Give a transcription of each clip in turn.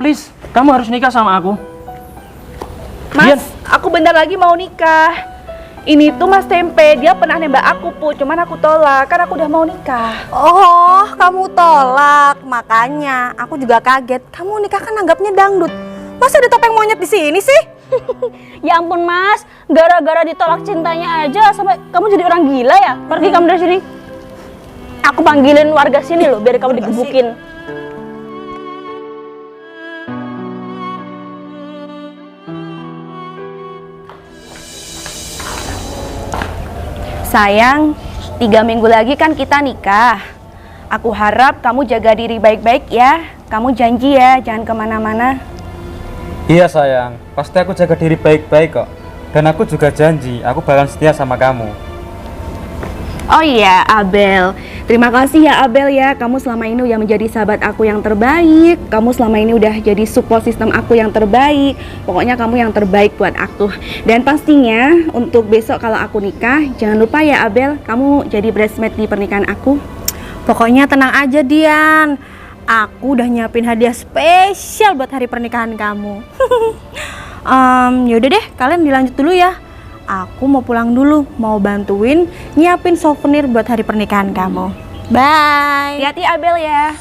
please, kamu harus nikah sama aku. Mas, Dian. aku bentar lagi mau nikah. Ini tuh Mas Tempe, dia pernah nembak aku, Pu. Cuman aku tolak, kan aku udah mau nikah. Oh, kamu tolak. Makanya aku juga kaget. Kamu nikah kan anggapnya dangdut. Masa ada topeng monyet di sini sih? Ya ampun Mas, gara-gara ditolak cintanya aja sampai kamu jadi orang gila ya? Pergi kamu dari sini. Aku panggilin warga sini loh biar kamu digebukin. Sayang, 3 minggu lagi kan kita nikah. Aku harap kamu jaga diri baik-baik ya. Kamu janji ya, jangan kemana-mana. Iya sayang, pasti aku jaga diri baik-baik kok. Dan aku juga janji, aku bakal setia sama kamu. Oh iya, Abel. Terima kasih ya Abel ya. Kamu selama ini udah menjadi sahabat aku yang terbaik. Kamu selama ini udah jadi support system aku yang terbaik. Pokoknya kamu yang terbaik buat aku. Dan pastinya untuk besok kalau aku nikah, jangan lupa ya Abel, kamu jadi bridesmaid di pernikahan aku. Pokoknya tenang aja Dian. Aku udah nyiapin hadiah spesial buat hari pernikahan kamu. Yaudah deh, kalian dilanjut dulu ya. Aku mau pulang dulu, mau bantuin nyiapin souvenir buat hari pernikahan kamu. Bye. Hati-hati Abel ya.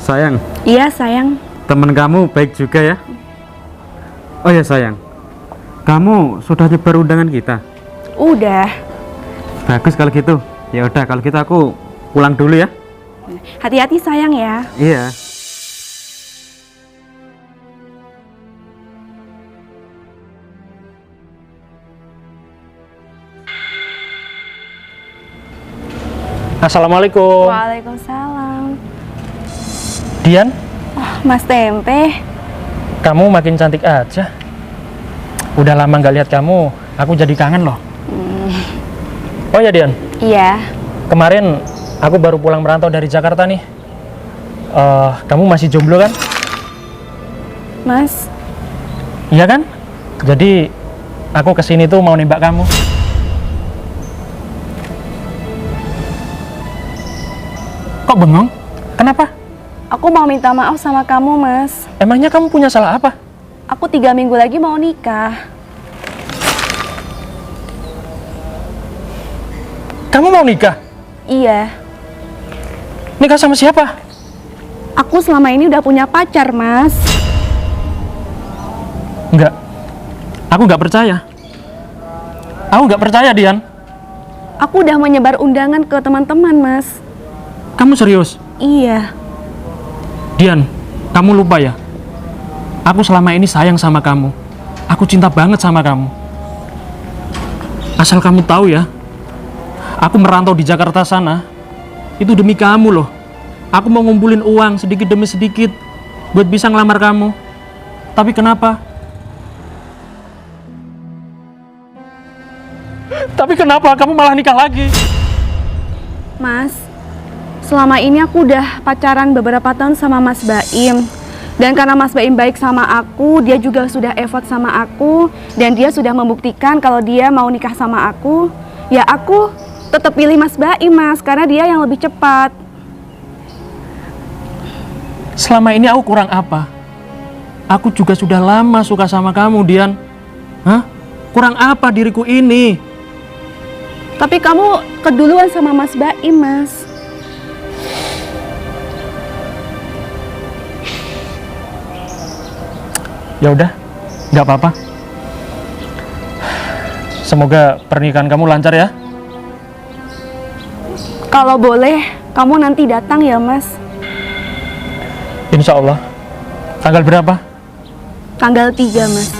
Sayang, Iya sayang. temen kamu baik juga ya. Oh ya sayang, kamu sudah nyebar undangan kita. Udah. Bagus kalau gitu. Ya udah kalau gitu aku pulang dulu ya. Hati-hati sayang ya. Iya. Assalamualaikum. Waalaikumsalam. Dian, Mas Tempe. kamu makin cantik aja. Udah lama nggak lihat kamu, aku jadi kangen loh. Oh ya Dian, Iya. kemarin aku baru pulang merantau dari Jakarta nih. Kamu masih jomblo kan? Mas. Iya kan? Jadi aku kesini tuh mau nembak kamu. Kok bengong? Kenapa? Aku mau minta maaf sama kamu, Mas. Emangnya kamu punya salah apa? Aku 3 minggu lagi mau nikah. Kamu mau nikah? Iya. Nikah sama siapa? Aku selama ini udah punya pacar, Mas. Enggak. Aku nggak percaya. Aku nggak percaya, Dian. Aku udah menyebar undangan ke teman-teman, Mas. Kamu serius? Iya. Dian, kamu lupa ya? Aku selama ini sayang sama kamu. Aku cinta banget sama kamu. Asal kamu tahu ya, aku merantau di Jakarta sana, itu demi kamu loh. Aku mau ngumpulin uang sedikit demi sedikit buat bisa ngelamar kamu. Tapi kenapa? Tapi kenapa kamu malah nikah lagi? Mas, selama ini aku udah pacaran beberapa tahun sama Mas Baim. Dan karena Mas Baim baik sama aku, dia juga sudah effort sama aku. Dan dia sudah membuktikan kalau dia mau nikah sama aku. Ya aku tetap pilih Mas Baim, Mas, karena dia yang lebih cepat. Selama ini aku kurang apa? Aku juga sudah lama suka sama kamu, Dian. Hah? Kurang apa diriku ini? Tapi kamu keduluan sama Mas Baim, Mas. Ya udah, nggak apa-apa. Semoga pernikahan kamu lancar ya. Kalau boleh, kamu nanti datang ya, Mas. Insya Allah. Tanggal berapa? Tanggal 3, Mas.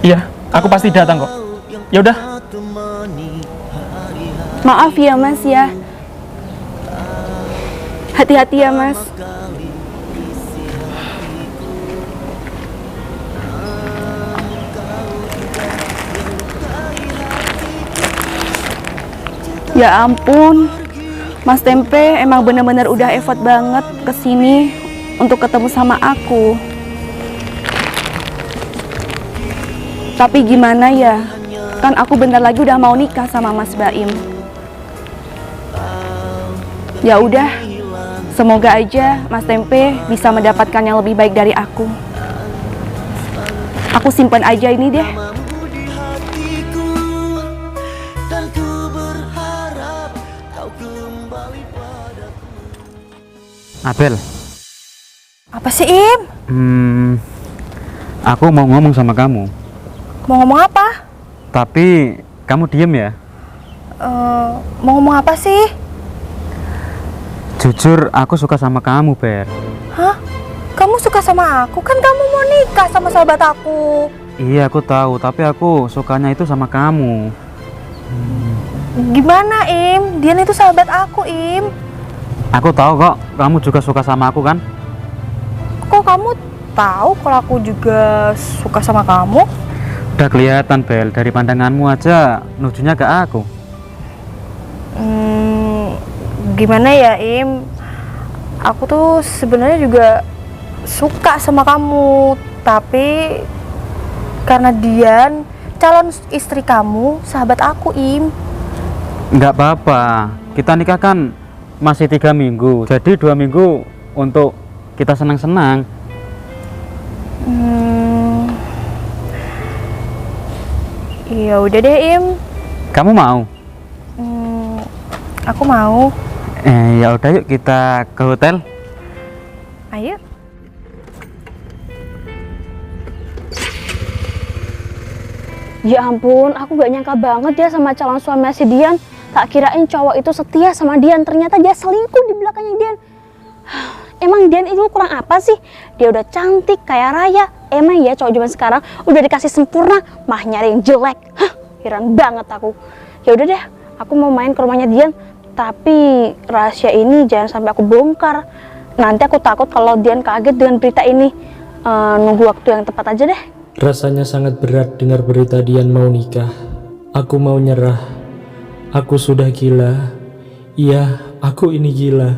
Iya, aku pasti datang kok. Ya udah. Maaf ya, Mas ya. Hati-hati ya, Mas. Ya ampun, Mas Tempe emang bener-bener udah effort banget kesini untuk ketemu sama aku. Tapi gimana ya, kan aku bentar lagi udah mau nikah sama Mas Baim. Ya udah, semoga aja Mas Tempe bisa mendapatkan yang lebih baik dari aku. Aku simpan aja ini deh. Abel, Apa sih, Im? aku mau ngomong sama kamu, Mau ngomong apa? tapi kamu diem ya. Mau ngomong apa sih? Jujur, aku suka sama kamu, Bel. Hah? Kamu suka sama aku? Kan kamu mau nikah sama sahabat aku. Iya, aku tahu, tapi aku sukanya itu sama kamu. Gimana, Im? Dian itu sahabat aku, Im. Aku tahu kok, kamu juga suka sama aku kan? Kok kamu tahu kalau aku juga suka sama kamu? Udah kelihatan, Bel, dari pandanganmu aja nujunya ke aku. Gimana ya, Im? Aku tuh sebenarnya juga suka sama kamu, tapi karena Dian calon istri kamu, sahabat aku, Im. Nggak apa-apa, kita nikah kan masih 3 minggu, jadi 2 minggu untuk kita senang-senang. Ya udah deh, Im. Kamu mau? Aku mau. Ya udah, yuk kita ke hotel. Ayo. Ya ampun, aku gak nyangka banget ya sama calon suami si Dian. Tak kirain cowok itu setia sama Dian, ternyata dia selingkuh di belakangnya Dian. Emang Dian itu kurang apa sih? Dia udah cantik, kaya raya. Emang ya cowok zaman sekarang udah dikasih sempurna, mah nyari yang jelek. Heran banget aku. Ya udah deh, aku mau main ke rumahnya Dian. Tapi rahasia ini jangan sampai aku bongkar. Nanti aku takut kalau Dian kaget dengan berita ini. Nunggu waktu yang tepat aja deh. Rasanya sangat berat dengar berita Dian mau nikah. Aku mau nyerah. Aku sudah gila. Iya, aku ini gila.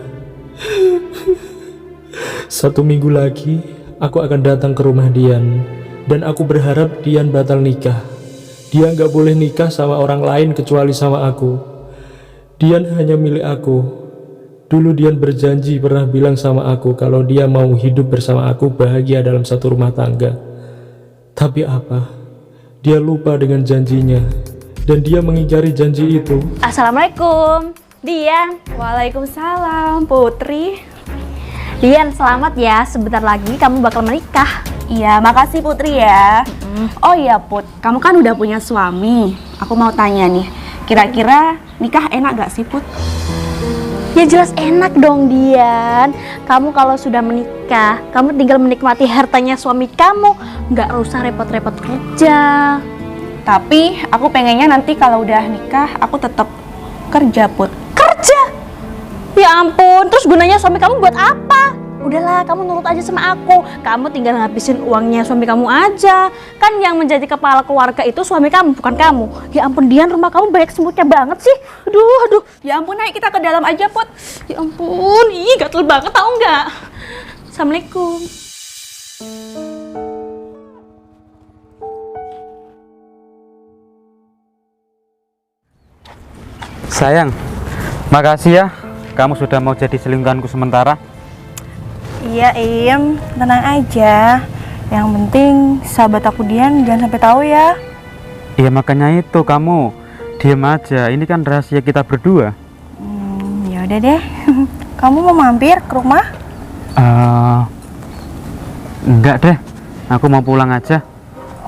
1 minggu lagi, aku akan datang ke rumah Dian. Dan aku berharap Dian batal nikah. Dia nggak boleh nikah sama orang lain kecuali sama aku. Dian hanya milik aku. Dulu Dian berjanji pernah bilang sama aku kalau dia mau hidup bersama aku bahagia dalam satu rumah tangga. Tapi apa? Dia lupa dengan janjinya. Dan dia mengingkari janji itu. Assalamualaikum, Dian. Waalaikumsalam, Putri. Dian, selamat ya. Sebentar lagi kamu bakal menikah. Iya, makasih Putri ya. Oh iya Put, kamu kan udah punya suami. Aku mau tanya nih, kira-kira nikah enak gak sih Put? Ya jelas enak dong Dian. Kamu kalau sudah menikah, kamu tinggal menikmati hartanya suami kamu, nggak usah repot-repot kerja. Tapi aku pengennya nanti kalau udah nikah, aku tetap kerja Put. Kerja? Ya ampun, terus gunanya suami kamu buat apa? Udahlah, kamu nurut aja sama aku. Kamu tinggal ngabisin uangnya suami kamu aja. Kan yang menjadi kepala keluarga itu suami kamu, bukan kamu. Ya ampun Dian, rumah kamu banyak semutnya banget sih. Aduh. Ya ampun, ayo kita ke dalam aja Put. Ya ampun, ih gatel banget tau nggak? Assalamualaikum. Sayang, makasih ya, kamu sudah mau jadi selingkuhanku sementara. Iya, Im. Tenang aja. Yang penting sahabat aku Dian jangan sampai tahu ya. Iya, makanya itu kamu diem aja, ini kan rahasia kita berdua. Ya udah deh. Kamu mau mampir ke rumah? Enggak deh, aku mau pulang aja.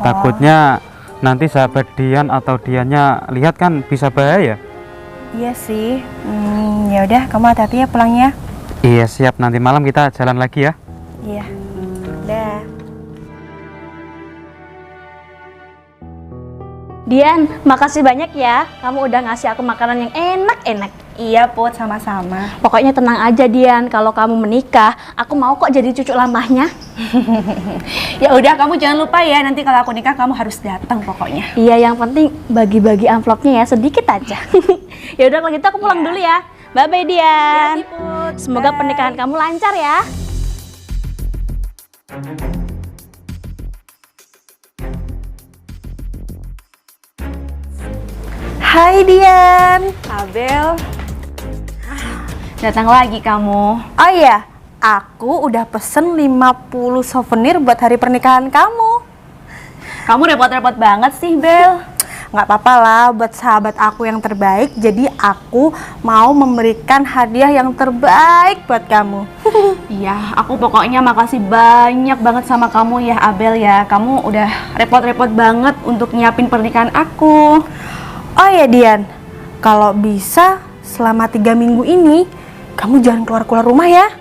Takutnya nanti sahabat Dian atau Diannya lihat kan bisa bahaya. Iya sih. Ya udah, kamu hati-hati ya pulangnya. Iya siap, nanti malam kita jalan lagi ya. Iya. Dah. Dian, makasih banyak ya. Kamu udah ngasih aku makanan yang enak-enak. Iya Put, sama-sama. Pokoknya tenang aja Dian, kalau kamu menikah, aku mau kok jadi cucu lamahnya. Ya udah, kamu jangan lupa ya, nanti kalau aku nikah kamu harus datang pokoknya. Iya, yang penting bagi-bagi amplopnya ya, sedikit aja. Ya udah kalau gitu aku pulang dulu ya. Bye bye Dian. Hati-hati, Put. Semoga Bye. pernikahan kamu lancar ya. Hai Dian. Abel, datang lagi kamu. Oh iya, aku udah pesen 50 souvenir buat hari pernikahan kamu. Kamu repot-repot banget sih, Bel. Nggak apa-apa lah, buat sahabat aku yang terbaik. Jadi aku mau memberikan hadiah yang terbaik buat kamu. Iya, aku pokoknya makasih banyak banget sama kamu ya, Abel ya. Kamu udah repot-repot banget untuk nyiapin pernikahan aku. Oh ya Dian, kalau bisa selama 3 minggu ini kamu jangan keluar-keluar rumah ya.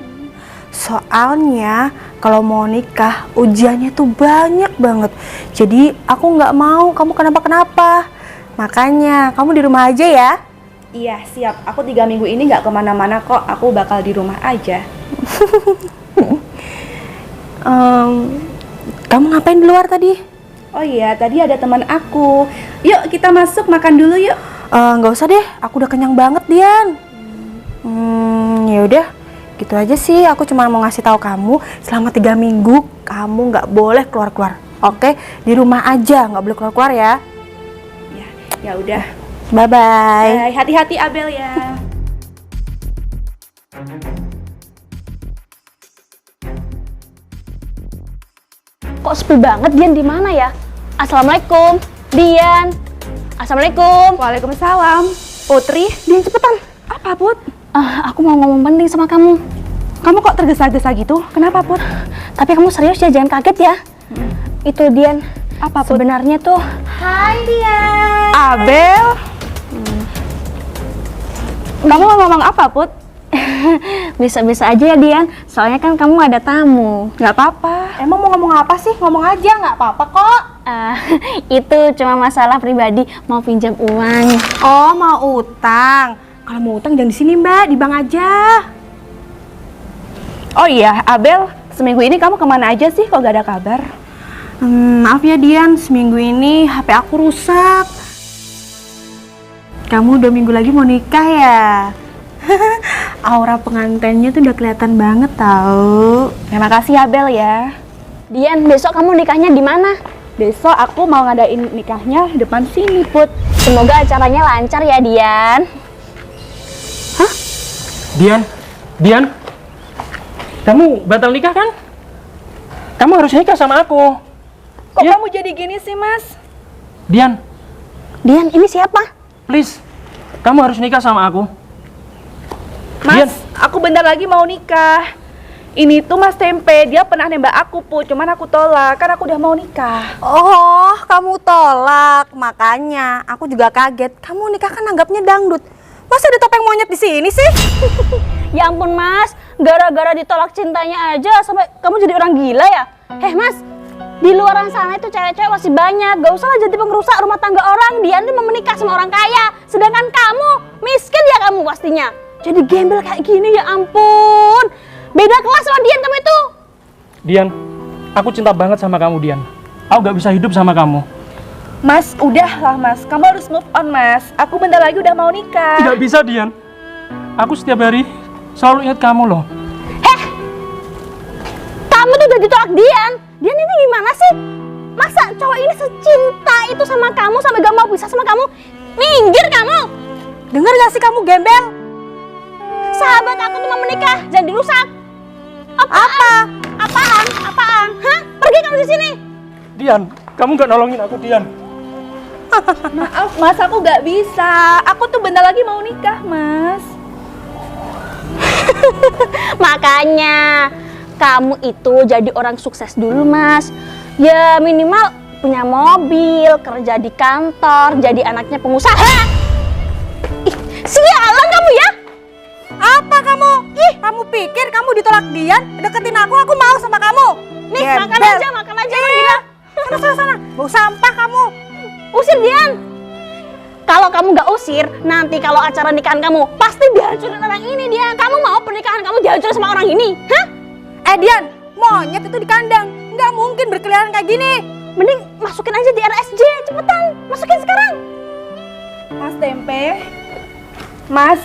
Soalnya kalau mau nikah ujiannya tuh banyak banget. Jadi aku nggak mau kamu kenapa-kenapa. Makanya kamu di rumah aja ya. Iya, siap. Aku 3 minggu ini nggak kemana-mana kok. Aku bakal di rumah aja. Kamu ngapain di luar tadi? Oh iya, tadi ada teman aku. Yuk, kita masuk makan dulu yuk. Nggak usah deh, aku udah kenyang banget Dian. Ya udah, gitu aja sih. Aku cuma mau ngasih tahu kamu selama 3 minggu kamu nggak boleh keluar-keluar. Oke, di rumah aja, nggak boleh keluar-keluar ya. Ya udah. Bye bye. Bye. Hati-hati Abel ya. Kok sepi banget Dian, di mana ya? Assalamualaikum, Dian. Assalamualaikum. Waalaikumsalam. Putri, Dian cepetan. apa Put? Aku mau ngomong penting sama kamu. Kamu kok tergesa-gesa gitu? Kenapa Put? Tapi kamu serius ya, jangan kaget ya. Itu Dian. Apa Put? Sebenarnya tuh. Hai Dian. Abel? Kamu mau ngomong apa Put? Bisa-bisa aja ya Dian. Soalnya kan kamu ada tamu. Gak apa-apa. Emang mau ngomong apa sih? Ngomong aja, nggak apa-apa kok. Itu cuma masalah pribadi, mau pinjam uang. Oh, mau utang. Kalau mau utang jangan di sini Mbak, di bank aja. Oh iya, Abel, seminggu ini kamu kemana aja sih? Kok gak ada kabar? Maaf ya Dian, seminggu ini HP aku rusak. Kamu 2 minggu lagi mau nikah ya? Aura pengantinnya tuh udah kelihatan banget tau. Terima kasih Abel ya. Dian, besok kamu nikahnya di mana? Besok aku mau ngadain nikahnya depan sini Put. Semoga acaranya lancar ya Dian. Dian, kamu batal nikah kan? Kamu harus nikah sama aku. Kok Ya. kamu jadi gini sih Mas? Dian, Dian, ini siapa? please, kamu harus nikah sama aku. Mas, Dian. aku bentar lagi mau nikah. Ini tuh Mas Tempe, dia pernah nembak aku Put, cuman aku tolak, kan aku udah mau nikah. Oh, kamu tolak. Makanya aku juga kaget. Kamu nikah kan anggapnya dangdut. Masa ada topeng monyet di sini sih? Ya ampun Mas, gara-gara ditolak cintanya aja sampai kamu jadi orang gila ya? Mas, di luar sana itu cewek-cewek masih banyak. Gak usah lah jadi pengrusak rumah tangga orang. Dian tuh mau menikah sama orang kaya, sedangkan kamu miskin ya kamu pastinya. Jadi gembel kayak gini, ya ampun. Beda kelas sama Dian kamu itu. Dian, aku cinta banget sama kamu Dian. Aku gak bisa hidup sama kamu. Mas, udahlah Mas, kamu harus move on Mas. Aku bentar lagi udah mau nikah. Tidak bisa Dian. Aku setiap hari selalu ingat kamu loh. Kamu tuh udah ditolak Dian. Dian ini gimana sih? Masa cowok ini secinta itu sama kamu sampai gak mau pisah sama kamu? Minggir kamu. Dengar gak sih kamu gembel? Sahabat aku tuh mau menikah, jangan dirusak. Apaan? Hah? Pergi kamu di sini. Dian, kamu gak nolongin aku Dian. Maaf Mas, aku gak bisa. Aku tuh bentar lagi mau nikah Mas. Makanya kamu itu jadi orang sukses dulu Mas. Ya minimal punya mobil, kerja di kantor, jadi anaknya pengusaha. Ih, sialan kamu ya. Apa kamu? Kamu pikir kamu ditolak Dian? Deketin aku mau sama kamu. Nih, makan aja, gila. Sana, bau sampah kamu. Usir Dian. Kalau kamu nggak usir usir, nanti kalau acara nikahan kamu pasti dihancurin orang ini dia. Kamu mau pernikahan kamu dihancurin sama orang ini? Hah? Dian, monyet itu di kandang, nggak mungkin berkeliaran kayak gini. Mending masukin aja di RSJ, cepetan, masukin sekarang. Mas Tempe, Mas,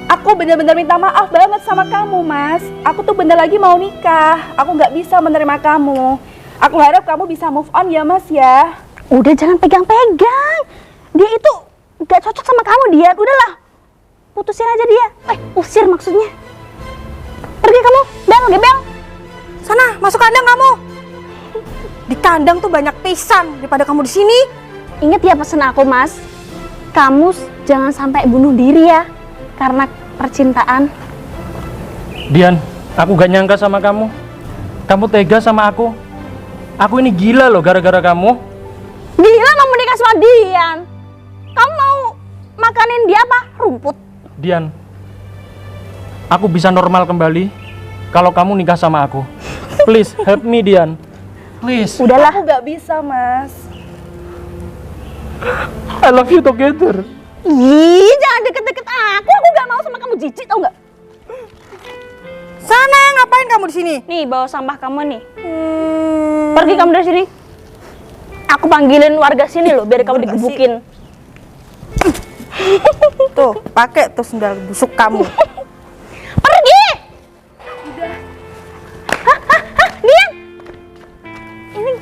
aku benar-benar minta maaf banget sama kamu, Mas. Aku tuh bentar lagi mau nikah, aku nggak bisa menerima kamu. Aku harap kamu bisa move on ya, Mas ya. Udah jangan pegang-pegang. Dia itu gak cocok sama kamu, dia. Udahlah, putusin aja dia. Usir maksudnya. Pergi kamu, Bel, gebel. Sana, masuk kandang kamu. Di kandang tuh banyak pisan daripada kamu di sini. Ingat ya pesan aku, Mas. Kamu jangan sampai bunuh diri ya, karena percintaan. Dian, aku gak nyangka sama kamu. Kamu tega sama aku. Aku ini gila loh gara-gara kamu. Gila mau menikah sama Dian. Kamu mau makanin dia apa? Rumput. Dian, aku bisa normal kembali kalau kamu nikah sama aku. Please help me, Dian. Please. Udahlah. Aku nggak bisa, Mas. I love you together. Ih, jangan deket-deket aku gak mau sama kamu, jijik tau gak? Sana, ngapain kamu di sini? Nih, bawa sampah kamu nih. Pergi kamu dari sini. Aku panggilin warga sini loh, biar kamu digebukin. Tuh, pakai tuh sendal busuk kamu. Pergi! Hah, Dian! Ini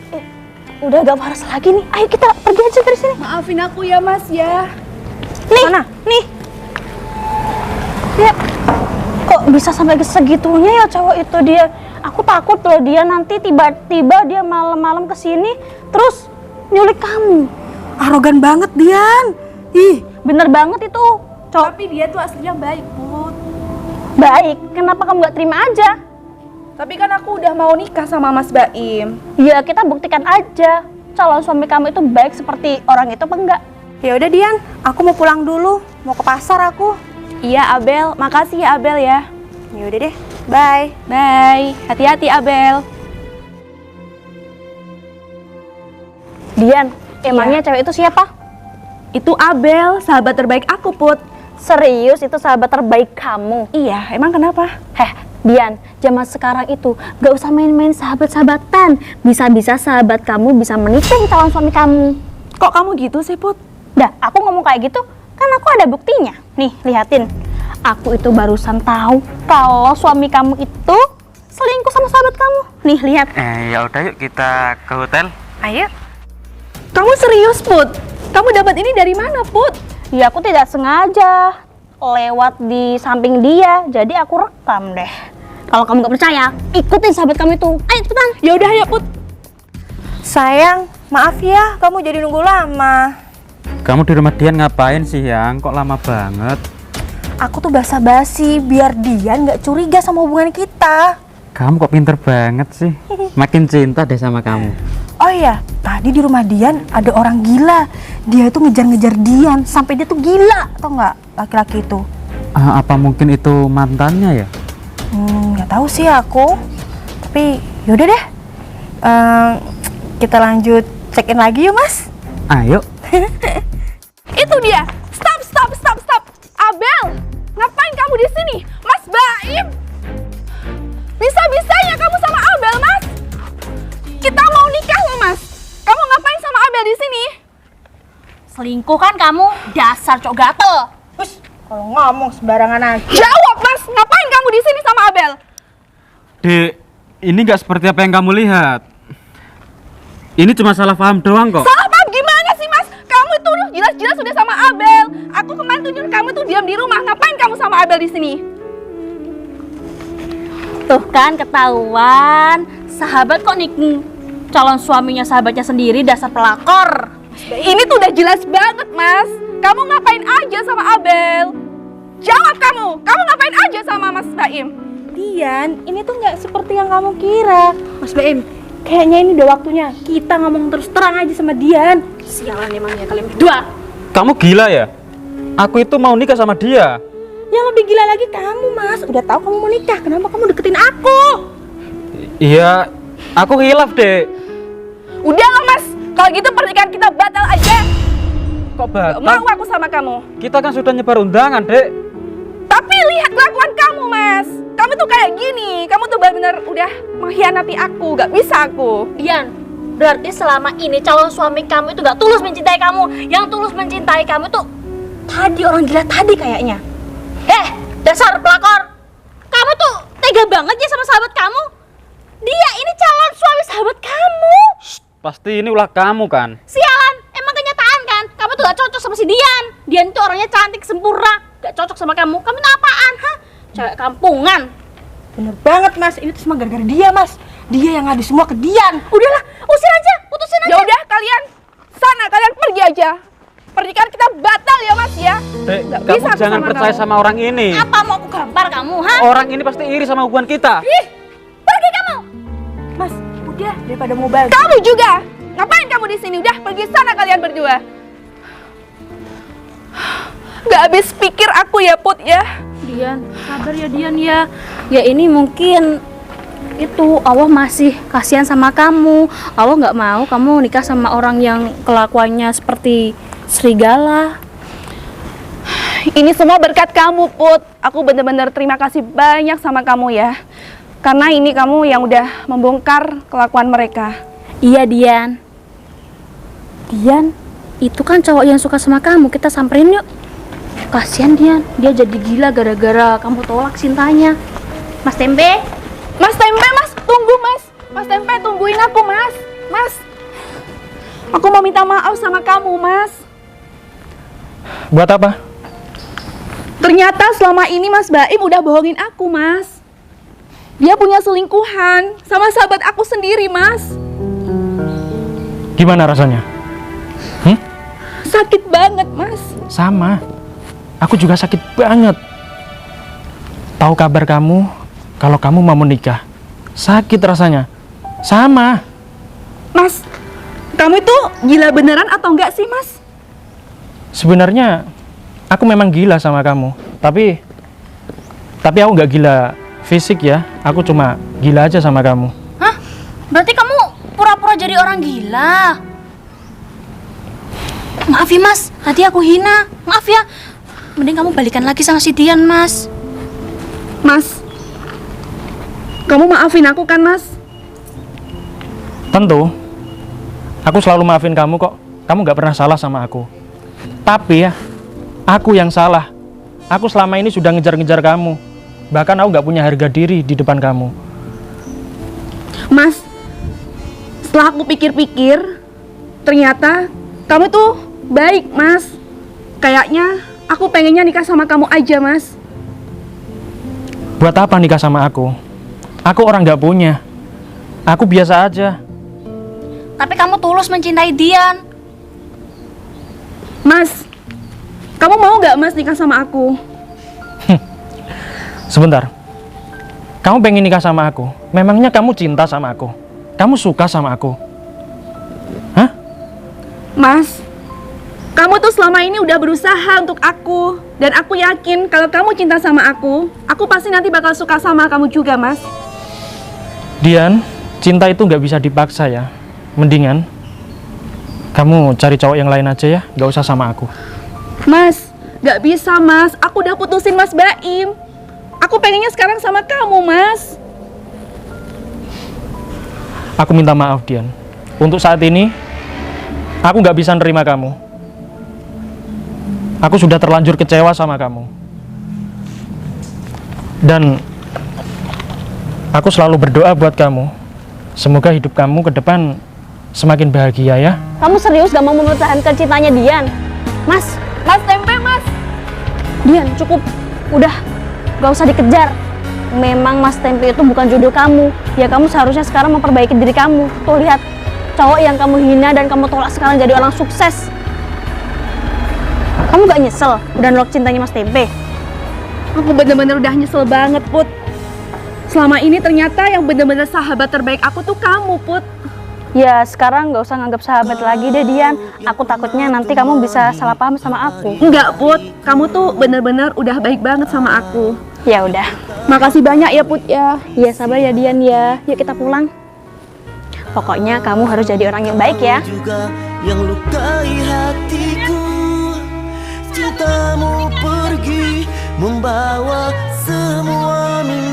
udah gak waras lagi nih. Ayo kita pergi aja dari sini. Maafin aku ya, Mas ya. Nih, Mana? nih. Dia kok bisa sampai segitunya ya cowok itu dia. Aku takut loh dia nanti tiba-tiba dia malam-malam kesini terus nyulik kamu. Arogan banget, Dian. Ih, Bener banget itu. Cowok tapi dia tuh aslinya baik, Put. baik. Kenapa kamu gak terima aja? Tapi kan aku udah mau nikah sama Mas Baim. Ya kita buktikan aja calon suami kamu itu baik seperti orang itu apa enggak. Ya udah, Dian, aku mau pulang dulu. Mau ke pasar aku. Iya Abel, makasih ya Abel ya. Ya udah deh. Bye. Bye, hati-hati Abel. Dian, emangnya cewek itu siapa? Itu Abel, sahabat terbaik aku Put. Serius itu sahabat terbaik kamu? Iya, emang kenapa? Dian, zaman sekarang itu gak usah main-main sahabat-sahabatan. Bisa-bisa sahabat kamu bisa menikahi calon suami kamu. Kok kamu gitu sih Put? Dah, aku ngomong kayak gitu, kan aku ada buktinya. Nih, liatin. Aku itu barusan tahu kalau suami kamu itu selingkuh sama sahabat kamu. Nih, lihat. Ya udah yuk kita ke hotel. Ayo. Kamu serius Put? Kamu dapat ini dari mana Put? Ya, aku tidak sengaja lewat di samping dia, jadi aku rekam deh. Kalau kamu gak percaya, ikutin sahabat kamu itu. Ayo cepetan. Ya udah ya Put. Sayang, maaf ya, kamu jadi nunggu lama. Kamu di rumah Dian ngapain sih, Yang? Kok lama banget? Aku tuh basa-basi biar Dian nggak curiga sama hubungan kita. Kamu kok pinter banget sih. Makin cinta deh sama kamu. Oh iya, tadi di rumah Dian ada orang gila. Dia itu ngejar-ngejar Dian sampai dia tuh gila, tau nggak laki-laki itu? Apa mungkin itu mantannya ya? Nggak tahu sih aku. Tapi yaudah deh. Kita lanjut check-in lagi yuk, Mas. Ayo. Itu dia. Stop. Abel, ngapain kamu di sini? Mas Baim. Bisa-bisanya kamu sama Abel, Mas. Kita mau nikah loh, Mas. Kamu ngapain sama Abel di sini? Selingkuh kan kamu, dasar cowok gatel. Kalau ngomong sembarangan aja. Jawab, Mas. Ngapain kamu di sini sama Abel? Dek, ini nggak seperti apa yang kamu lihat. Ini cuma salah paham doang kok. Salah paham gimana sih, Mas? Kamu itu jelas-jelas sudah sama Abel. Aku kemarin tuh nyuruh kamu tuh diam di rumah. Ngapain kamu sama Abel di sini? Tuh kan ketahuan, sahabat kok calon suaminya sahabatnya sendiri, dasar pelakor. Ini tuh udah jelas banget, Mas. Kamu ngapain aja sama Abel? Jawab kamu. Kamu ngapain aja sama Mas Baim? Dian, ini tuh nggak seperti yang kamu kira. Mas Baim, kayaknya ini udah waktunya kita ngomong terus terang aja sama Dian. Sialan emangnya kalian berdua. Kamu gila ya? Aku itu mau nikah sama dia. Yang lebih gila lagi kamu, Mas. Udah tahu kamu mau nikah, kenapa kamu deketin aku? Iya, aku hilaf deh. Udah lah, Mas. Kalau gitu pernikahan kita batal aja. Kok Gak batal? mau aku sama kamu. Kita kan sudah nyebar undangan, Dek. Tapi lihat kelakuan kamu, Mas. Kamu tuh kayak gini. Kamu tuh benar-benar udah mengkhianati aku. Gak bisa aku. Dian, berarti selama ini calon suami kamu itu gak tulus mencintai kamu. Yang tulus mencintai kamu tuh tadi orang gila tadi kayaknya. Dasar pelakor. Kamu tuh tega banget ya sama sahabat kamu. Dia ini calon suami sahabat kamu. Pasti ini ulah kamu kan? Sialan, emang kenyataan kan? Kamu tuh gak cocok sama si Dian. Dian itu orangnya cantik, sempurna. Gak cocok sama kamu. Kamu tuh apaan, hah? Cewek kampungan. Bener banget Mas, ini tuh semua gara-gara dia Mas. Dia yang ngadu semua ke Dian. Udahlah, usir aja, putusin aja. Ya udah kalian sana, kalian pergi aja. Pernikahan kita batal ya, Mas ya. Dek, Nggak kamu bisa aku jangan sama percaya kamu. sama orang ini. Apa mau aku gampar kamu, hah? Orang ini pasti iri sama hubungan kita. Ih, pergi kamu. Mas, udah daripada mau balik. Kamu juga. Ngapain kamu di sini? Udah pergi sana kalian berdua. Gak habis pikir aku ya, Put ya. Dian, sabar ya Dian ya. Ya ini mungkin itu Allah masih kasihan sama kamu. Allah nggak mau kamu nikah sama orang yang kelakuannya seperti serigala. Ini semua berkat kamu, Put. Aku benar-benar terima kasih banyak sama kamu ya. Karena ini kamu yang udah membongkar kelakuan mereka. Iya Dian. Dian, itu kan cowok yang suka sama kamu. Kita samperin yuk. Kasihan Dian, dia jadi gila gara-gara kamu tolak cintanya. Mas Tempe, Mas Tempe, Mas, tunggu Mas. Mas Tempe, tungguin aku, Mas. Mas, aku mau minta maaf sama kamu, Mas. Buat apa? Ternyata selama ini Mas Baim udah bohongin aku, Mas. Dia punya selingkuhan sama sahabat aku sendiri, Mas. Gimana rasanya? Sakit banget, Mas. Sama. Aku juga sakit banget. Tahu kabar kamu kalau kamu mau menikah. Sakit rasanya. Sama. Mas, kamu itu gila beneran atau enggak sih, Mas? Sebenarnya aku memang gila sama kamu. Tapi aku nggak gila fisik ya. Aku cuma gila aja sama kamu. hah? Berarti kamu pura-pura jadi orang gila? Maaf ya Mas, tadi aku hina. Maaf ya. Mending kamu balikan lagi sama si Dian, Mas. Mas, kamu maafin aku kan, Mas? Tentu. Aku selalu maafin kamu kok. Kamu nggak pernah salah sama aku. Tapi ya, aku yang salah. Aku selama ini sudah ngejar-ngejar kamu. Bahkan aku nggak punya harga diri di depan kamu. Mas, setelah aku pikir-pikir, ternyata kamu tuh baik, Mas. Kayaknya aku pengennya nikah sama kamu aja, Mas. Buat apa nikah sama aku? Aku orang nggak punya. Aku biasa aja. Tapi kamu tulus mencintai Dian. Mas, kamu mau nggak, Mas, nikah sama aku? Sebentar. Kamu pengen nikah sama aku? Memangnya kamu cinta sama aku? Kamu suka sama aku? Hah? Mas, kamu tuh selama ini udah berusaha untuk aku. Dan aku yakin kalau kamu cinta sama aku pasti nanti bakal suka sama kamu juga, Mas. Dian, cinta itu nggak bisa dipaksa ya. Mendingan kamu cari cowok yang lain aja ya, nggak usah sama aku. Mas, nggak bisa, Mas. Aku udah putusin Mas Baim. Aku pengennya sekarang sama kamu, Mas. Aku minta maaf, Dian. Untuk saat ini, aku nggak bisa nerima kamu. Aku sudah terlanjur kecewa sama kamu. Dan aku selalu berdoa buat kamu. Semoga hidup kamu ke depan semakin bahagia ya. Kamu serius gak mau mempertahankan cintanya Dian? Mas, Mas Tempe, Mas. Dian cukup. Udah, gak usah dikejar. Memang Mas Tempe itu bukan jodoh kamu. Ya kamu seharusnya sekarang memperbaiki diri kamu. Tuh lihat, cowok yang kamu hina dan kamu tolak sekarang jadi orang sukses. Kamu gak nyesel udah nolak cintanya Mas Tempe? Aku bener-bener udah nyesel banget, Put. Selama ini ternyata yang bener-bener sahabat terbaik aku tuh kamu, Put. Ya sekarang gak usah nganggap sahabat lagi deh Dian. Aku takutnya nanti kamu bisa salah paham sama aku. Enggak, Put. Kamu tuh bener-bener udah baik banget sama aku. Ya udah. Makasih banyak ya, Put ya. Ya sabar ya Dian ya. Yuk kita pulang. Pokoknya kamu harus jadi orang yang baik ya. Juga yang lukai hatiku. cintamu pergi membawa semua mimpi